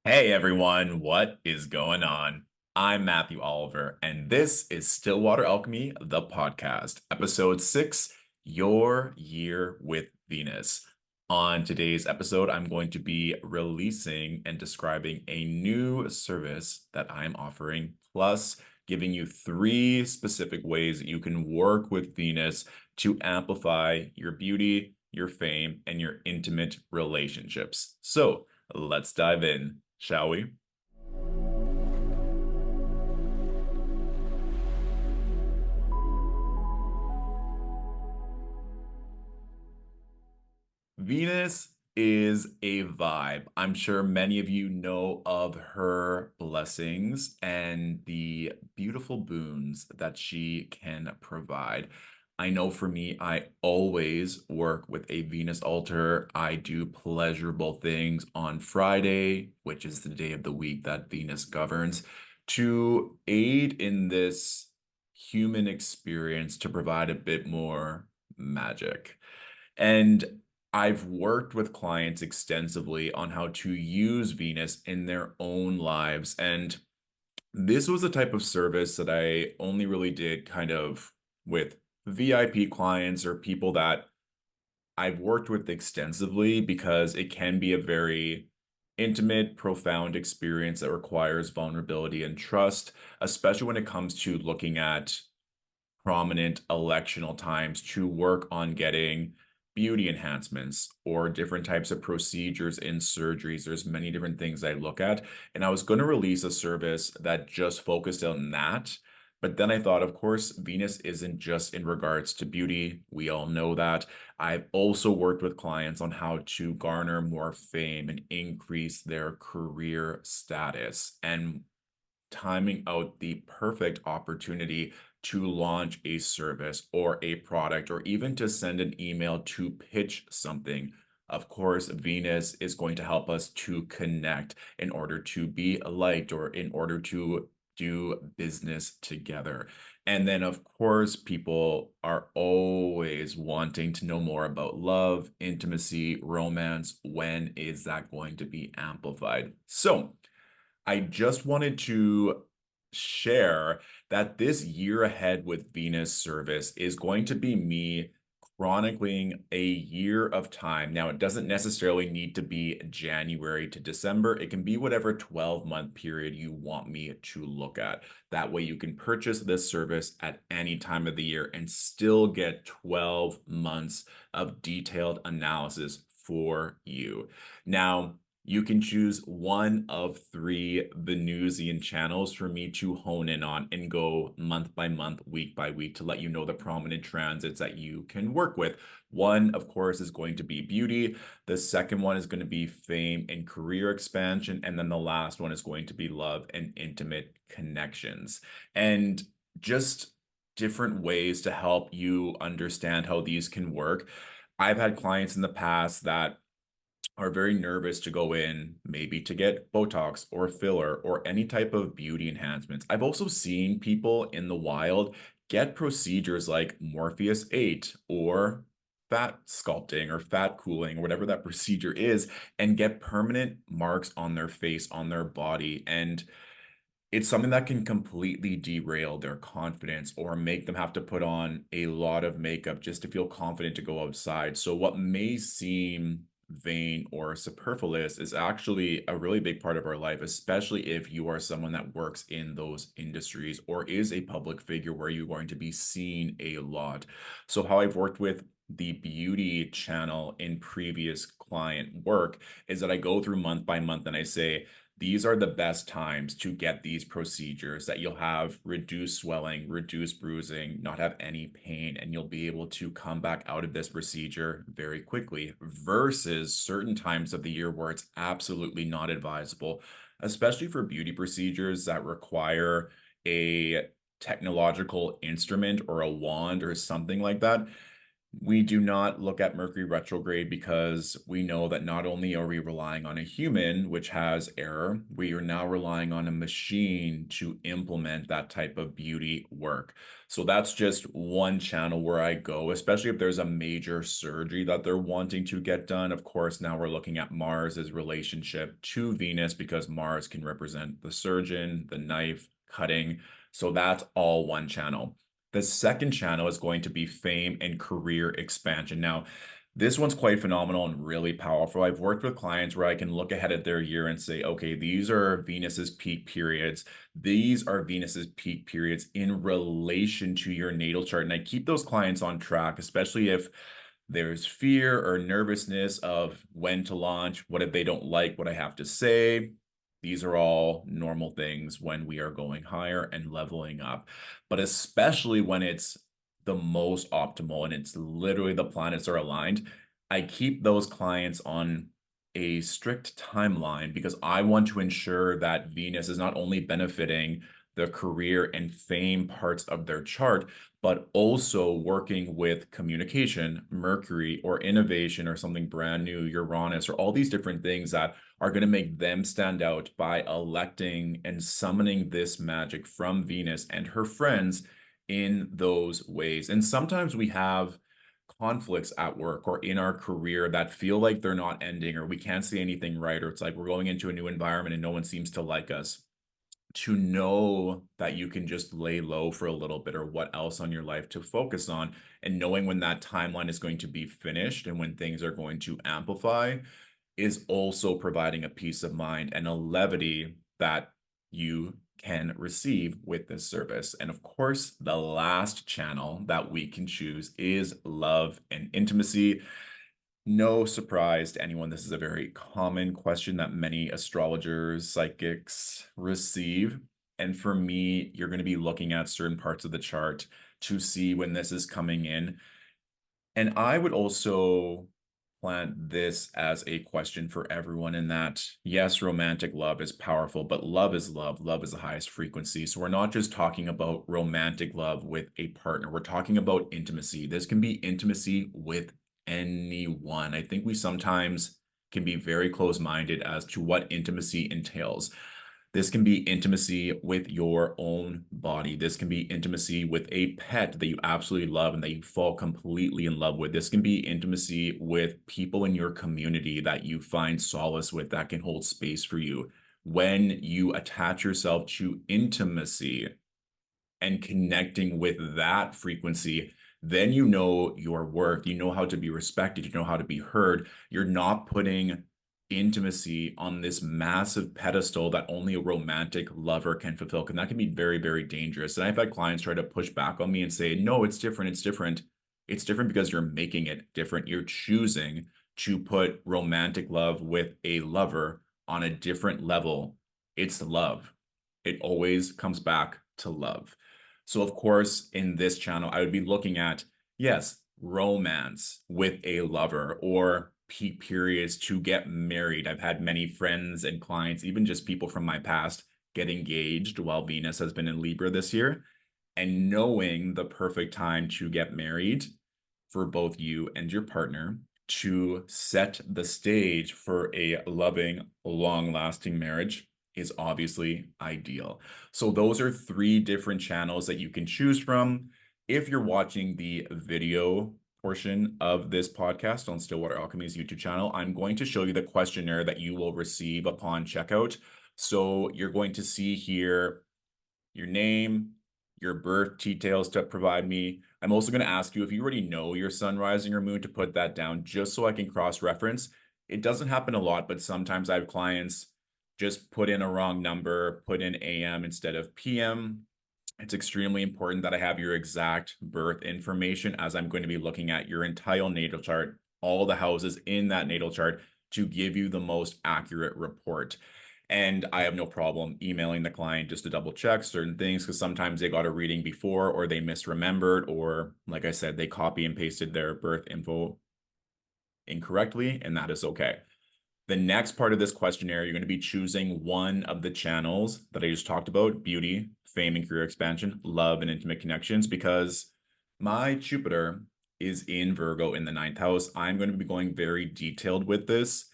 Hey everyone, what is going on? I'm Matthew Oliver, and this is Stillwater Alchemy, the podcast, episode 6, Your Year with Venus. On today's episode, I'm going to be releasing and describing a new service that I'm offering, plus giving you 3 specific ways that you can work with Venus to amplify your beauty, your fame, and your intimate relationships. So, let's dive in, shall we? Venus is a vibe. I'm sure many of you know of her blessings and the beautiful boons that she can provide. I know for me, I always work with a Venus altar. I do pleasurable things on Friday, which is the day of the week that Venus governs, to aid in this human experience to provide a bit more magic. And I've worked with clients extensively on how to use Venus in their own lives. And this was a type of service that I only really did kind of with VIP clients or people that I've worked with extensively because it can be a very intimate, profound experience that requires vulnerability and trust, especially when it comes to looking at prominent electional times to work on getting beauty enhancements or different types of procedures in surgeries. There's many different things I look at. And I was going to release a service that just focused on that. But then I thought, of course, Venus isn't just in regards to beauty. We all know that. I've also worked with clients on how to garner more fame and increase their career status. And timing out the perfect opportunity to launch a service or a product, or even to send an email to pitch something. Of course, Venus is going to help us to connect in order to be liked or in order to do business together. And then, of course, people are always wanting to know more about love, intimacy, romance. When is that going to be amplified? So, I just wanted to share that this year ahead with Venus service is going to be me chronicling a year of time. Now, it doesn't necessarily need to be January to December. It can be whatever 12-month period you want me to look at. That way, you can purchase this service at any time of the year and still get 12 months of detailed analysis for you. Now, you can choose one of 3 Venusian channels for me to hone in on and go month by month, week by week to let you know the prominent transits that you can work with. One, of course, is going to be beauty. The second one is going to be fame and career expansion. And then the last one is going to be love and intimate connections. And just different ways to help you understand how these can work. I've had clients in the past that are very nervous to go in, maybe to get Botox or filler or any type of beauty enhancements. I've also seen people in the wild get procedures like Morpheus 8 or fat sculpting or fat cooling or whatever that procedure is and get permanent marks on their face, on their body. And it's something that can completely derail their confidence or make them have to put on a lot of makeup just to feel confident to go outside. So, what may seem vain or superfluous is actually a really big part of our life, especially if you are someone that works in those industries or is a public figure where you're going to be seen a lot. So, how I've worked with the beauty channel in previous client work is that I go through month by month and I say, these are the best times to get these procedures that you'll have reduced swelling, reduced bruising, not have any pain, and you'll be able to come back out of this procedure very quickly versus certain times of the year where it's absolutely not advisable, especially for beauty procedures that require a technological instrument or a wand or something like that. We do not look at Mercury retrograde because we know that not only are we relying on a human, which has error, we are now relying on a machine to implement that type of beauty work. So that's just one channel where I go, especially if there's a major surgery that they're wanting to get done. Of course, now we're looking at Mars's relationship to Venus because Mars can represent the surgeon, the knife, cutting. So that's all one channel. The second channel is going to be fame and career expansion. Now, this one's quite phenomenal and really powerful. I've worked with clients where I can look ahead at their year and say, okay, these are Venus's peak periods. These are Venus's peak periods in relation to your natal chart. And I keep those clients on track, especially if there's fear or nervousness of when to launch, what if they don't like what I have to say. These are all normal things when we are going higher and leveling up, but especially when it's the most optimal and it's literally the planets are aligned. I keep those clients on a strict timeline because I want to ensure that Venus is not only benefiting the career and fame parts of their chart, but also working with communication, Mercury, or innovation, or something brand new, Uranus, or all these different things that are going to make them stand out by electing and summoning this magic from Venus and her friends in those ways. And sometimes we have conflicts at work or in our career that feel like they're not ending, or we can't see anything right, or it's like we're going into a new environment and no one seems to like us. To know that you can just lay low for a little bit or what else on your life to focus on, and knowing when that timeline is going to be finished and when things are going to amplify is also providing a peace of mind and a levity that you can receive with this service. And of course, the last channel that we can choose is love and intimacy. No surprise to anyone, this is a very common question that many astrologers, psychics receive. And for me, you're going to be looking at certain parts of the chart to see when this is coming in. And I would also plant this as a question for everyone in that, yes, romantic love is powerful, but love is love. Love is the highest frequency. So we're not just talking about romantic love with a partner. We're talking about intimacy. This can be intimacy with anyone. I think we sometimes can be very close-minded as to what intimacy entails. This can be intimacy with your own body. This can be intimacy with a pet that you absolutely love and that you fall completely in love with. This can be intimacy with people in your community that you find solace with, that can hold space for you. When you attach yourself to intimacy and connecting with that frequency, then you know your worth. You know how to be respected. You know how to be heard. You're not putting intimacy on this massive pedestal that only a romantic lover can fulfill. And that can be very, very dangerous. And I've had clients try to push back on me and say, no, it's different. It's different. It's different because you're making it different. You're choosing to put romantic love with a lover on a different level. It's love. It always comes back to love. So of course, in this channel, I would be looking at, yes, romance with a lover or peak periods to get married. I've had many friends and clients, even just people from my past, get engaged while Venus has been in Libra this year. And knowing the perfect time to get married for both you and your partner to set the stage for a loving, long-lasting marriage is obviously ideal. So those are three different channels that you can choose from. If you're watching the video portion of this podcast on Stillwater Alchemy's YouTube channel, I'm going to show you the questionnaire that you will receive upon checkout. So you're going to see here your name, your birth details to provide me. I'm also going to ask you if you already know your sun, rising, or moon to put that down just so I can cross-reference. It doesn't happen a lot, but sometimes I have clients just put in a wrong number, put in AM instead of PM. It's extremely important that I have your exact birth information as I'm going to be looking at your entire natal chart, all the houses in that natal chart to give you the most accurate report. And I have no problem emailing the client just to double check certain things because sometimes they got a reading before or they misremembered, or like I said, they copy and pasted their birth info incorrectly, and that is okay. The next part of this questionnaire, you're going to be choosing one of the channels that I just talked about: beauty, fame and career expansion, love and intimate connections, because my Jupiter is in Virgo in the ninth house. I'm going to be going very detailed with this,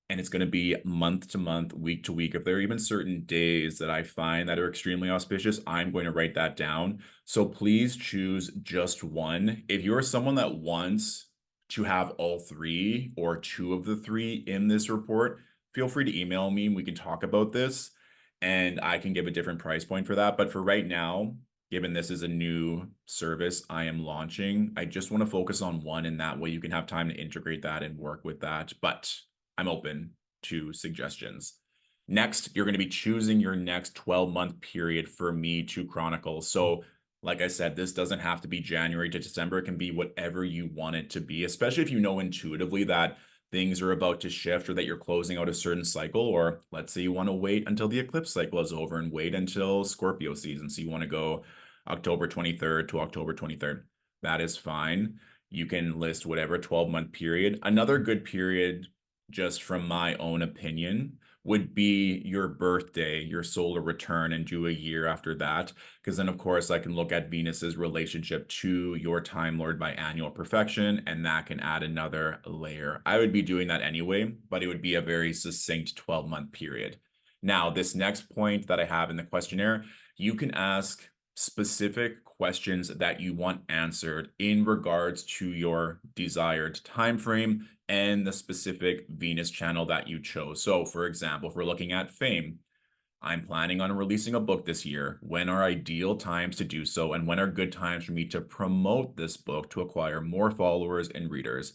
and it's going to be month to month, week to week. If there are even certain days that I find that are extremely auspicious, I'm going to write that down. So please choose just one. If you're someone that wants to have all three or two of the three in this report, feel free to email me and we can talk about this and I can give a different price point for that. But for right now, given this is a new service I am launching, I just want to focus on one, and that way you can have time to integrate that and work with that. But I'm open to suggestions. Next, you're going to be choosing your next 12-month period for me to chronicle. So, like I said, this doesn't have to be January to December. It can be whatever you want it to be, especially if you know intuitively that things are about to shift or that you're closing out a certain cycle. Or let's say you want to wait until the eclipse cycle is over and wait until Scorpio season. So you want to go October 23rd to October 23rd. That is fine. You can list whatever 12-month period. Another good period, just from my own opinion, would be your birthday, your solar return, and do a year after that. Because then, of course, I can look at Venus's relationship to your Time Lord by annual perfection, and that can add another layer. I would be doing that anyway, but it would be a very succinct 12-month period. Now, this next point that I have in the questionnaire, you can ask specific questions that you want answered in regards to your desired time frame and the specific Venus channel that you chose. So, for example, if we're looking at fame, I'm planning on releasing a book this year. When are ideal times to do so, and when are good times for me to promote this book to acquire more followers and readers?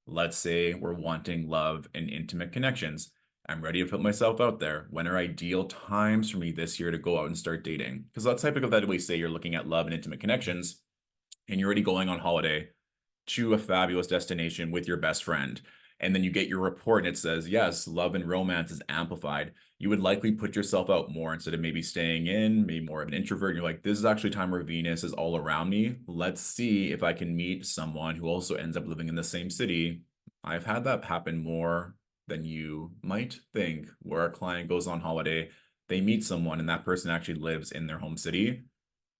Let's say we're wanting love and intimate connections. I'm ready to put myself out there. When are ideal times for me this year to go out and start dating? Because let's hypothetically say you're looking at love and intimate connections and you're already going on holiday to a fabulous destination with your best friend. And then you get your report and it says, yes, love and romance is amplified. You would likely put yourself out more instead of maybe staying in, maybe more of an introvert. You're like, this is actually a time where Venus is all around me. Let's see if I can meet someone who also ends up living in the same city. I've had that happen more than you might think, where a client goes on holiday, they meet someone, and that person actually lives in their home city.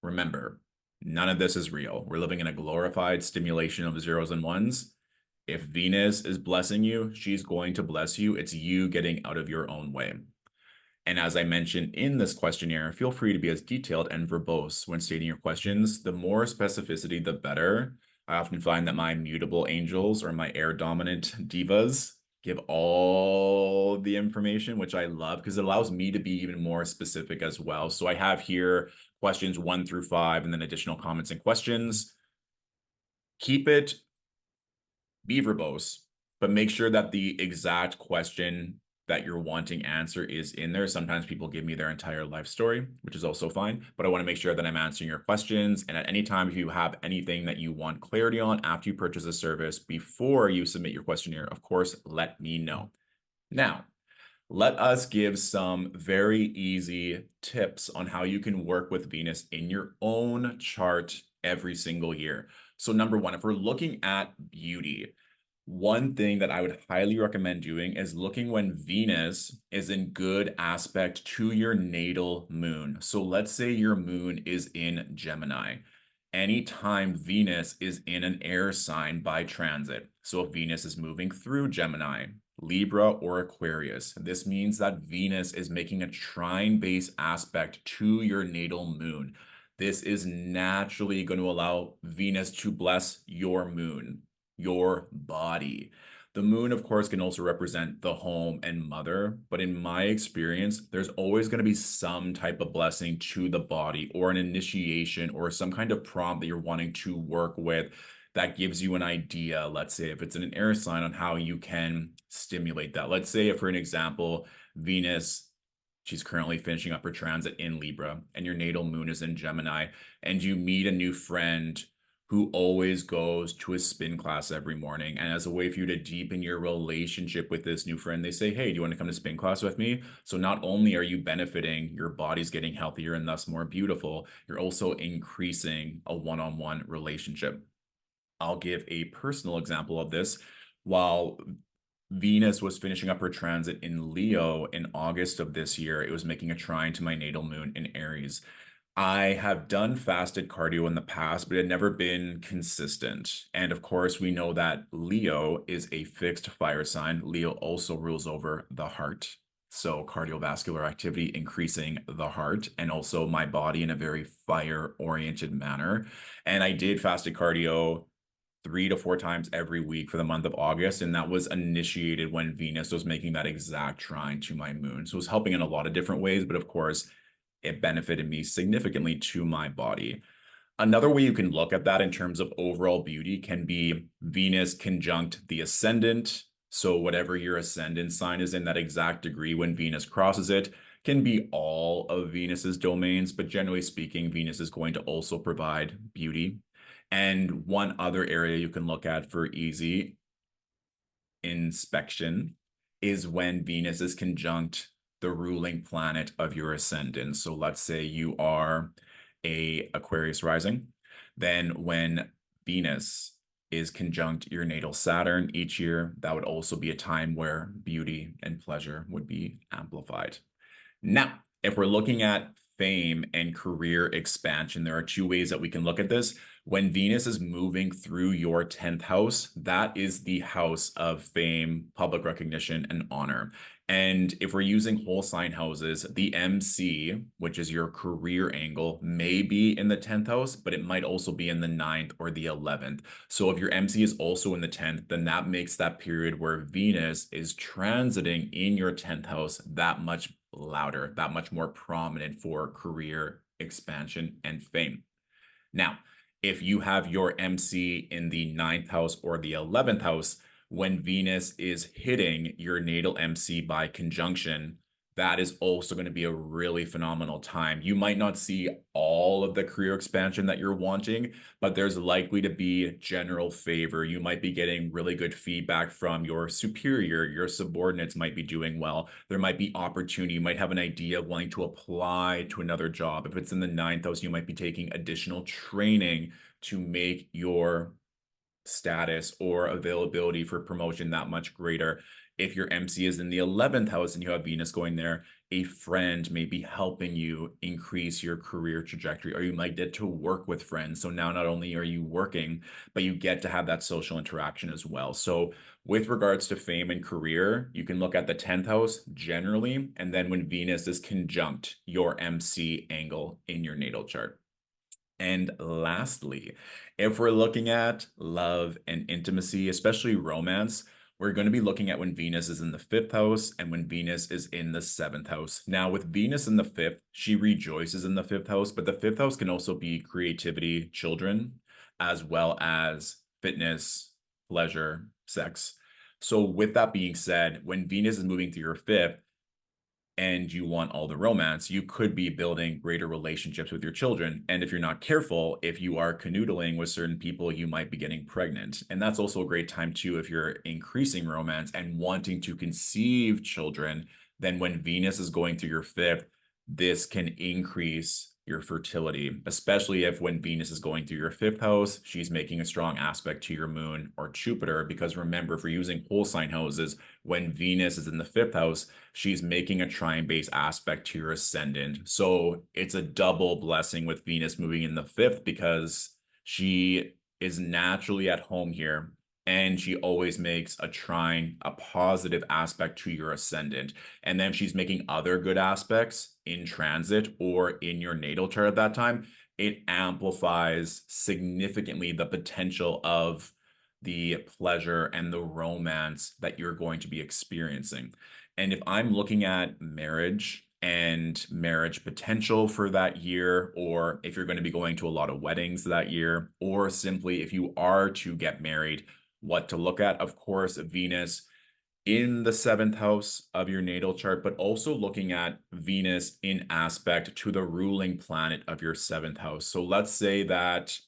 Remember, none of this is real. We're living in a glorified stimulation of zeros and ones. If Venus is blessing you, she's going to bless you. It's you getting out of your own way. And as I mentioned in this questionnaire, feel free to be as detailed and verbose when stating your questions. The more specificity, the better. I often find that my mutable angels or my air dominant divas give all the information, which I love because it allows me to be even more specific as well. So I have here questions 1 through 5 and then additional comments and questions. Keep it, be verbose, but make sure that the exact question that you're wanting answer is in there. Sometimes people give me their entire life story, which is also fine, but I want to make sure that I'm answering your questions. And at any time, if you have anything that you want clarity on after you purchase a service, before you submit your questionnaire, of course, let me know. Now, let us give some very easy tips on how you can work with Venus in your own chart every single year. So number one, if we're looking at beauty, one thing that I would highly recommend doing is looking when Venus is in good aspect to your natal moon. So let's say your moon is in Gemini. Anytime Venus is in an air sign by transit, so if Venus is moving through Gemini, Libra, or Aquarius, this means that Venus is making a trine-based aspect to your natal moon. This is naturally going to allow Venus to bless your moon, your body. The moon, of course, can also represent the home and mother, but in my experience, there's always going to be some type of blessing to the body or an initiation or some kind of prompt that you're wanting to work with that gives you an idea. Let's say if it's an air sign on how you can stimulate that. Let's say if, for an example, Venus, she's currently finishing up her transit in Libra and your natal moon is in Gemini, and you meet a new friend who always goes to a spin class every morning. And as a way for you to deepen your relationship with this new friend, they say, hey, do you want to come to spin class with me? So not only are you benefiting, your body's getting healthier and thus more beautiful, you're also increasing a one-on-one relationship. I'll give a personal example of this. While Venus was finishing up her transit in Leo in August of this year, it was making a trine to my natal moon in Aries. I have done fasted cardio in the past, but it had never been consistent. And of course, we know that Leo is a fixed fire sign. Leo also rules over the heart. So cardiovascular activity increasing the heart and also my body in a very fire-oriented manner. And I did fasted cardio 3 to 4 times every week for the month of August. And that was initiated when Venus was making that exact trine to my moon. So it was helping in a lot of different ways, but of course, it benefited me significantly to my body. Another way you can look at that in terms of overall beauty can be Venus conjunct the ascendant. So whatever your ascendant sign is in that exact degree when Venus crosses it can be all of Venus's domains, but generally speaking, Venus is going to also provide beauty. And one other area you can look at for easy inspection is when Venus is conjunct the ruling planet of your ascendant. So let's say you are a Aquarius rising, then when Venus is conjunct your natal Saturn each year, that would also be a time where beauty and pleasure would be amplified. Now, if we're looking at fame and career expansion, there are two ways that we can look at this. When Venus is moving through your 10th house, that is the house of fame, public recognition, and honor. And if we're using whole sign houses, the MC, which is your career angle, may be in the 10th house, but it might also be in the ninth or the 11th. So if your MC is also in the 10th, then that makes that period where Venus is transiting in your 10th house that much louder, that much more prominent for career expansion and fame. Now, if you have your MC in the ninth house or the 11th house, when Venus is hitting your natal MC by conjunction, that is also going to be a really phenomenal time. You might not see all of the career expansion that you're wanting, but there's likely to be general favor. You might be getting really good feedback from your superior. Your subordinates might be doing well. There might be opportunity. You might have an idea of wanting to apply to another job. If it's in the ninth house, you might be taking additional training to make your status or availability for promotion that much greater. If your MC is in the 11th house and you have Venus going there, a friend may be helping you increase your career trajectory, or you might get to work with friends. So now not only are you working, but you get to have that social interaction as well. So with regards to fame and career, you can look at the 10th house generally, and then when Venus is conjunct your MC angle in your natal chart. And lastly, if we're looking at love and intimacy, especially romance, we're going to be looking at when Venus is in the 5th house and when Venus is in the 7th house. Now, with Venus in the 5th, she rejoices in the 5th house, but the 5th house can also be creativity, children, as well as fitness, pleasure, sex. So with that being said, when Venus is moving through your 5th, and you want all the romance, you could be building greater relationships with your children. And if you're not careful, if you are canoodling with certain people, you might be getting pregnant. And that's also a great time too, if you're increasing romance and wanting to conceive children, then when Venus is going through your 5th, this can increase your fertility, especially if when Venus is going through your 5th house, she's making a strong aspect to your moon or Jupiter. Because remember, if we're using whole sign houses, when Venus is in the 5th house, she's making a trine base aspect to your ascendant. So it's a double blessing with Venus moving in the 5th because she is naturally at home here. And she always makes a trine, a positive aspect to your ascendant. And then if she's making other good aspects in transit or in your natal chart at that time, it amplifies significantly the potential of the pleasure and the romance that you're going to be experiencing. And if I'm looking at marriage and marriage potential for that year, or if you're going to be going to a lot of weddings that year, or simply if you are to get married, what to look at, of course, Venus in the 7th house of your natal chart, but also looking at Venus in aspect to the ruling planet of your 7th house. So let's say that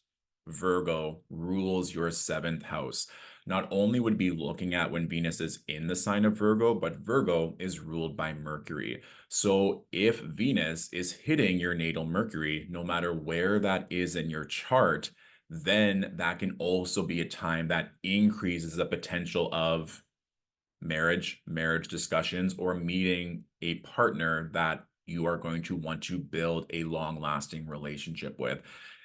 Virgo rules your 7th house. Not only would be looking at when Venus is in the sign of Virgo, but Virgo is ruled by Mercury. So if Venus is hitting your natal Mercury, no matter where that is in your chart, then that can also be a time that increases the potential of marriage discussions, or meeting a partner that you are going to want to build a long-lasting relationship with.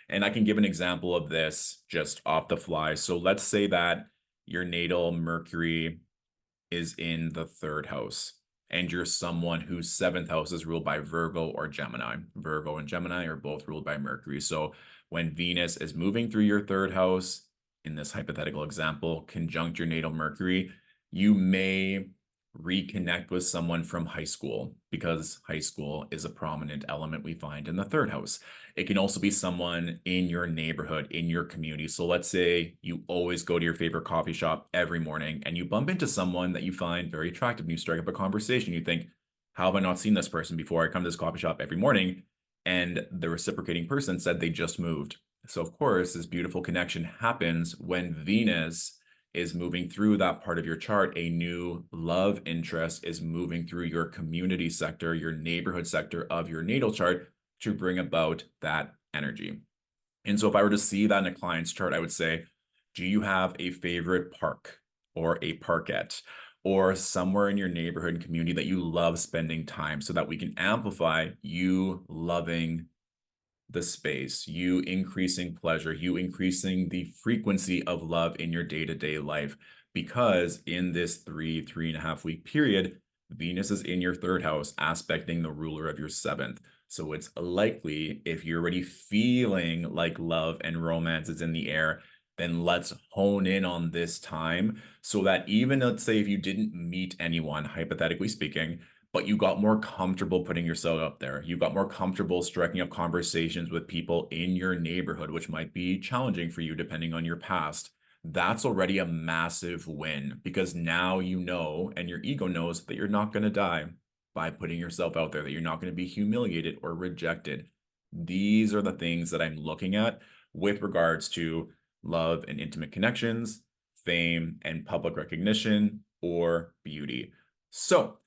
And I can give an example of this just off the fly. So let's say that your natal Mercury is in the third house, and you're someone whose seventh house is ruled by Virgo or Gemini. Virgo and Gemini are both ruled by Mercury. So when Venus is moving through your third house, in this hypothetical example, conjunct your natal Mercury, you may reconnect with someone from high school because high school is a prominent element we find in the third house. It can also be someone in your neighborhood, in your community. So let's say you always go to your favorite coffee shop every morning and you bump into someone that you find very attractive and you strike up a conversation. You think, how have I not seen this person before? I come to this coffee shop every morning. And the reciprocating person said they just moved. So of course, this beautiful connection happens when Venus is moving through that part of your chart. A new love interest is moving through your community sector, your neighborhood sector of your natal chart to bring about that energy. And so if I were to see that in a client's chart, I would say, do you have a favorite park or a parkette or somewhere in your neighborhood and community that you love spending time so that we can amplify you loving the space, you increasing pleasure, you increasing the frequency of love in your day-to-day life. Because in this 3.5 week period, Venus is in your third house, aspecting the ruler of your seventh. So it's likely if you're already feeling like love and romance is in the air, then let's hone in on this time so that even, let's say, if you didn't meet anyone, hypothetically speaking, but you got more comfortable putting yourself up there. You got more comfortable striking up conversations with people in your neighborhood, which might be challenging for you depending on your past. That's already a massive win because now you know, and your ego knows that you're not going to die by putting yourself out there, that you're not going to be humiliated or rejected. These are the things that I'm looking at with regards to love and intimate connections, fame and public recognition, or beauty. So,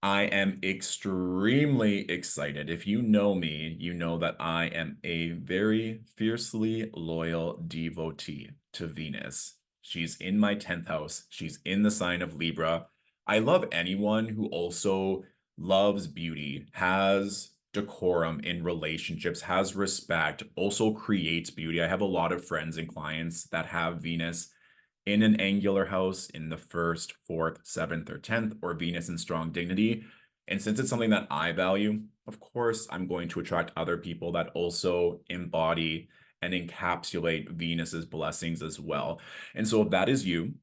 I am extremely excited. If you know me, you know that I am a very fiercely loyal devotee to Venus. She's in my 10th house. She's in the sign of Libra. I love anyone who also loves beauty, has decorum in relationships, has respect, also creates beauty. I have a lot of friends and clients that have Venus in an angular house in the first, fourth, seventh, or 10th, or Venus in strong dignity. And since it's something that I value, of course, I'm going to attract other people that also embody and encapsulate Venus's blessings as well. And so if that is you,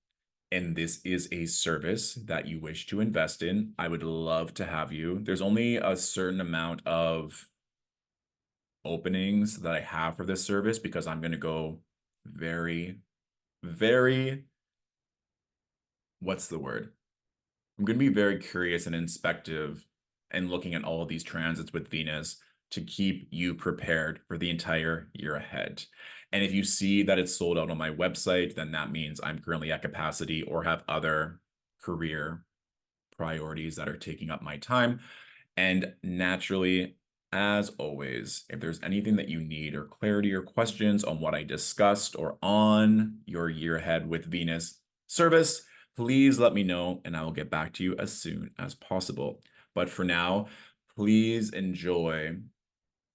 and this is a service that you wish to invest in, I would love to have you. There's only a certain amount of openings that I have for this service because I'm going to go very, very, what's the word? I'm going to be very curious and inspective and looking at all of these transits with Venus to keep you prepared for the entire year ahead. And if you see that it's sold out on my website, then that means I'm currently at capacity or have other career priorities that are taking up my time. And naturally, as always, if there's anything that you need or clarity or questions on what I discussed or on your year ahead with Venus service, please let me know and I will get back to you as soon as possible. But for now, please enjoy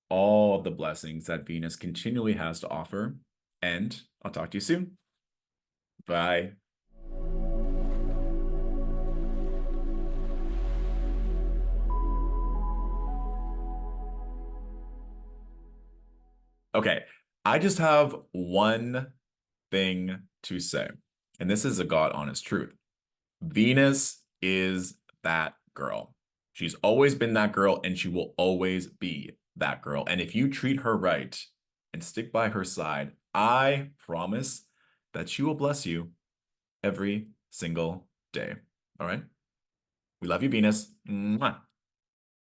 all of the blessings that Venus continually has to offer. And I'll talk to you soon. Bye. Okay, I just have one thing to say, and this is a God honest truth. Venus is that girl. She's always been that girl, and she will always be that girl. And if you treat her right and stick by her side, I promise that she will bless you every single day. All right? We love you, Venus. Mwah.